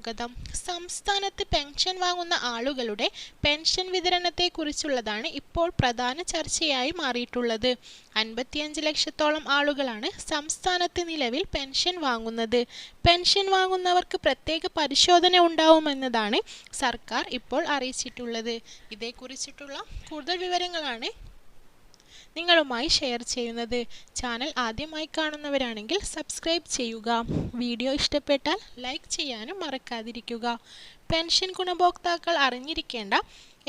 സ്വാഗതം. സംസ്ഥാനത്ത് പെൻഷൻ വാങ്ങുന്ന ആളുകളുടെ പെൻഷൻ വിതരണത്തെക്കുറിച്ചുള്ളതാണ് ഇപ്പോൾ പ്രധാന ചർച്ചയായി മാറിയിട്ടുള്ളത്. 55 ലക്ഷത്തോളം ആളുകളാണ് സംസ്ഥാനത്ത് നിലവിൽ പെൻഷൻ വാങ്ങുന്നത്. പെൻഷൻ വാങ്ങുന്നവർക്ക് പ്രത്യേക പരിശോധന ഉണ്ടാവുമെന്നതാണ് സർക്കാർ ഇപ്പോൾ അറിയിച്ചിട്ടുള്ളത്. ഇതേക്കുറിച്ചിട്ടുള്ള കൂടുതൽ വിവരങ്ങളാണ് നിങ്ങളുമായി ഷെയർ ചെയ്യുന്നത്. ചാനൽ ആദ്യമായി കാണുന്നവരാണെങ്കിൽ സബ്സ്ക്രൈബ് ചെയ്യുക. വീഡിയോ ഇഷ്ടപ്പെട്ടാൽ ലൈക്ക് ചെയ്യാനും മറക്കാതിരിക്കുക. പെൻഷൻ ഗുണഭോക്താക്കൾ അറിഞ്ഞിരിക്കേണ്ട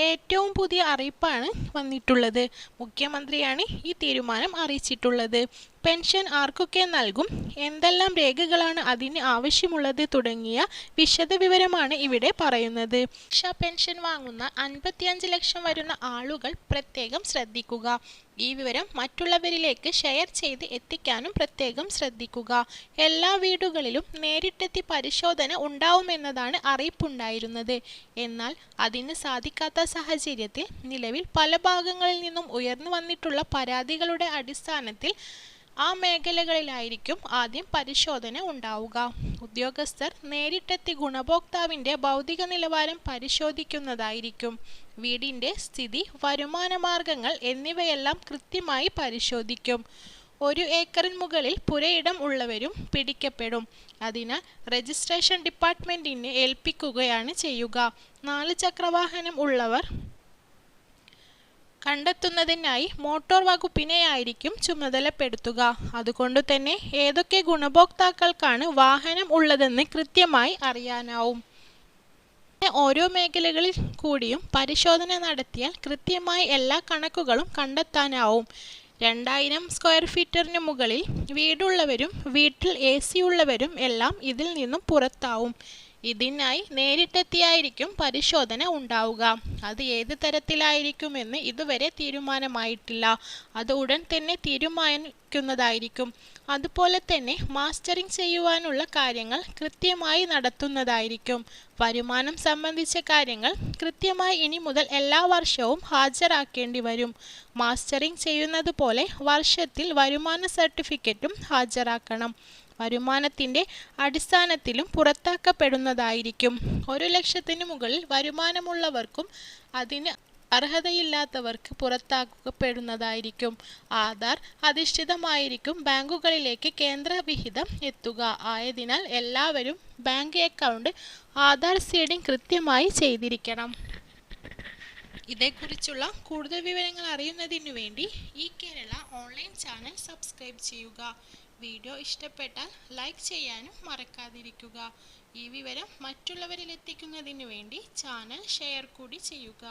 ഏറ്റവും പുതിയ അറിയിപ്പാണ് വന്നിട്ടുള്ളത്. മുഖ്യമന്ത്രിയാണ് ഈ തീരുമാനം അറിയിച്ചിട്ടുള്ളത്. പെൻഷൻ ആർക്കൊക്കെ നൽകും, എന്തെല്ലാം രേഖകളാണ് അതിന് ആവശ്യമുള്ളത് തുടങ്ങിയ വിശദവിവരമാണ് ഇവിടെ പറയുന്നത്. പെൻഷൻ വാങ്ങുന്ന 55 ലക്ഷം വരുന്ന ആളുകൾ പ്രത്യേകം ശ്രദ്ധിക്കുക. ഈ വിവരം മറ്റുള്ളവരിലേക്ക് ഷെയർ ചെയ്ത് എത്തിക്കാനും പ്രത്യേകം ശ്രദ്ധിക്കുക. എല്ലാ വീടുകളിലും നേരിട്ടെത്തി പരിശോധന ഉണ്ടാവുമെന്നതാണ് അറിയിപ്പുണ്ടായിരുന്നത്. എന്നാൽ അതിന് സാധിക്കാത്ത സാഹചര്യത്തിൽ നിലവിൽ പല ഭാഗങ്ങളിൽ നിന്നും ഉയർന്നു വന്നിട്ടുള്ള പരാതികളുടെ അടിസ്ഥാനത്തിൽ ആ മേഖലകളിലായിരിക്കും ആദ്യം പരിശോധന ഉണ്ടാവുക. ഉദ്യോഗസ്ഥർ നേരിട്ടെത്തി ഗുണഭോക്താവിൻ്റെ ഭൗതിക നിലവാരം പരിശോധിക്കുന്നതായിരിക്കും. വീടിൻ്റെ സ്ഥിതി, വരുമാന മാർഗങ്ങൾ എന്നിവയെല്ലാം കൃത്യമായി പരിശോധിക്കും. 1 ഏക്കറിന് മുകളിൽ പുരയിടം ഉള്ളവരും പിടിക്കപ്പെടും. അതിനാൽ രജിസ്ട്രേഷൻ ഡിപ്പാർട്ട്മെൻറ്റിനെ ഏൽപ്പിക്കുകയാണ് ചെയ്യുക. 4 ചക്രവാഹനം ഉള്ളവർ കണ്ടെത്തുന്നതിനായി മോട്ടോർ വകുപ്പിനെയായിരിക്കും ചുമതലപ്പെടുത്തുക. അതുകൊണ്ടുതന്നെ ഏതൊക്കെ ഗുണഭോക്താക്കൾക്കാണ് വാഹനം ഉള്ളതെന്ന് കൃത്യമായി അറിയാനാവും. ഓരോ മേഖലകളിൽ കൂടിയും പരിശോധന നടത്തിയാൽ കൃത്യമായി എല്ലാ കണക്കുകളും കണ്ടെത്താനാവും. 2000 സ്ക്വയർ ഫീറ്റിന് മുകളിൽ വീടുള്ളവരും വീട്ടിൽ AC ഉള്ളവരും എല്ലാം ഇതിൽ നിന്നും പുറത്താവും. ഇതിനായി നേരിട്ടെത്തിയായിരിക്കും പരിശോധന ഉണ്ടാവുക. അത് ഏത് തരത്തിലായിരിക്കുമെന്ന് ഇതുവരെ തീരുമാനമായിട്ടില്ല. അത് ഉടൻ തന്നെ തീരുമാനിക്കുന്നതായിരിക്കും. അതുപോലെ തന്നെ മാസ്റ്ററിംഗ് ചെയ്യുവാനുള്ള കാര്യങ്ങൾ കൃത്യമായി നടത്തുന്നതായിരിക്കും. വരുമാനം സംബന്ധിച്ച കാര്യങ്ങൾ കൃത്യമായി ഇനി മുതൽ എല്ലാ വർഷവും ഹാജരാക്കേണ്ടി വരും. മാസ്റ്ററിംഗ് ചെയ്യുന്നത് പോലെ വർഷത്തിൽ വരുമാന സർട്ടിഫിക്കറ്റും ഹാജരാക്കണം. വരുമാനത്തിൻ്റെ അടിസ്ഥാനത്തിലും പുറത്താക്കപ്പെടുന്നതായിരിക്കും. 1 ലക്ഷത്തിന് മുകളിൽ വരുമാനമുള്ളവർക്കും അതിന് അർഹതയില്ലാത്തവർക്ക് പുറത്താക്കപ്പെടുന്നതായിരിക്കും. ആധാർ അധിഷ്ഠിതമായിരിക്കും ബാങ്കുകളിലേക്ക് കേന്ദ്ര വിഹിതം എത്തുക. ആയതിനാൽ എല്ലാവരും ബാങ്ക് അക്കൗണ്ട് ആധാർ സീഡിംഗ് കൃത്യമായി ചെയ്തിരിക്കണം. ഇതേക്കുറിച്ചുള്ള കൂടുതൽ വിവരങ്ങൾ അറിയുന്നതിനു വേണ്ടി ഈ കേരള ഓൺലൈൻ ചാനൽ സബ്സ്ക്രൈബ് ചെയ്യുക. വീഡിയോ ഇഷ്ടപ്പെട്ടാൽ ലൈക്ക് ചെയ്യാനും മറക്കാതിരിക്കുക. ഈ വിവരം മറ്റുള്ളവരിൽ എത്തിക്കുന്നതിനു വേണ്ടി ചാനൽ ഷെയർ കൂടി ചെയ്യുക.